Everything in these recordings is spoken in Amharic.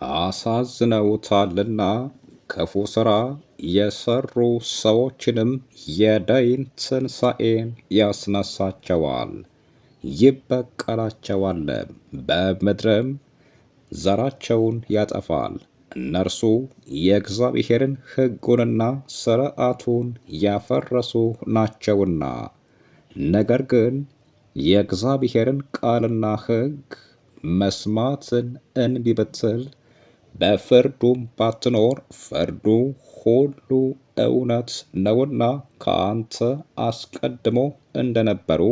አሳዝነውታልና ክፉ ሥራ የሠሩ ሰዎችንም የዳይን ትንሣኤን ያስነሳቸዋል፣ ይበቀላቸዋልም፣ በምድርም ዘራቸውን ያጠፋል። እነርሱ የእግዚአብሔርን ሕጉንና ሥርዓቱን ያፈረሱ ናቸውና። ነገር ግን የእግዚአብሔርን ቃልና ሕግ መስማትን እንቢ ብትል በፍርዱም ባትኖር ፍርዱ ሁሉ እውነት ነውና ከአንተ አስቀድሞ እንደነበሩ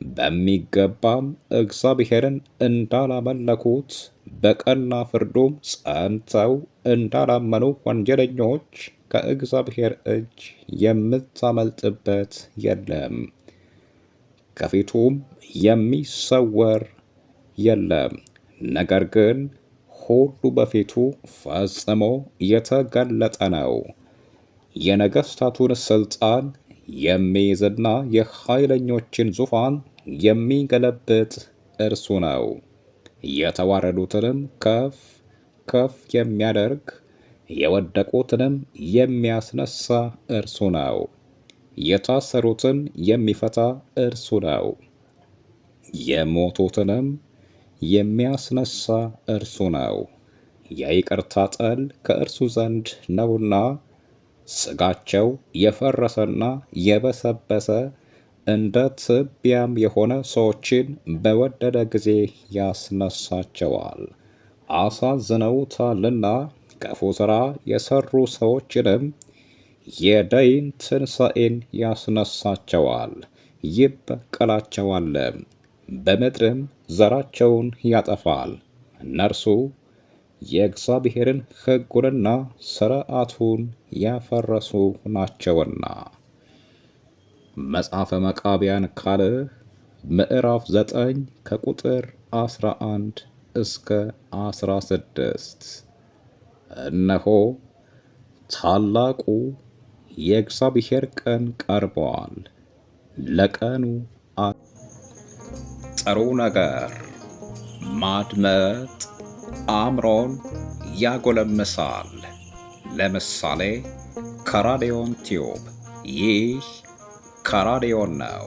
በሚገባም እግዚአብሔርን እንዳላመለኩት በቀና ፍርዱም ጸንተው እንዳላመኑ ወንጀለኞች ከእግዚአብሔር እጅ የምታመልጥበት የለም፣ ከፊቱም የሚሰወር የለም። ነገር ግን ሁሉ በፊቱ ፈጽሞ የተገለጠ ነው። የነገሥታቱን ሥልጣን የሚይዝና የኃይለኞችን ዙፋን የሚገለብጥ እርሱ ነው። የተዋረዱትንም ከፍ ከፍ የሚያደርግ የወደቁትንም የሚያስነሳ እርሱ ነው። የታሰሩትን የሚፈታ እርሱ ነው። የሞቱትንም የሚያስነሳ እርሱ ነው። የይቅርታ ጠል ከእርሱ ዘንድ ነውና ሥጋቸው የፈረሰና የበሰበሰ እንደ ትቢያም የሆነ ሰዎችን በወደደ ጊዜ ያስነሳቸዋል። አሳዝነውታልና ክፉ ሥራ የሠሩ ሰዎችንም የዳይን ትንሣኤን ያስነሳቸዋል፣ ይበቀላቸዋልም፣ በምድርም ዘራቸውን ያጠፋል። እነርሱ የእግዚአብሔርን ሕጉንና ሥርዓቱን ያፈረሱ ናቸውና። መጽሐፈ መቃብያን ካልዕ ምዕራፍ 9 ከቁጥር 11 እስከ 16። እነሆ ታላቁ የእግዚአብሔር ቀን ቀርቧል። ለቀኑ ጥሩ ነገር ማድመጥ አእምሮን ያጎለምሳል። ለምሳሌ ከራዲዮን ቲዩብ። ይህ ከራዲዮን ነው።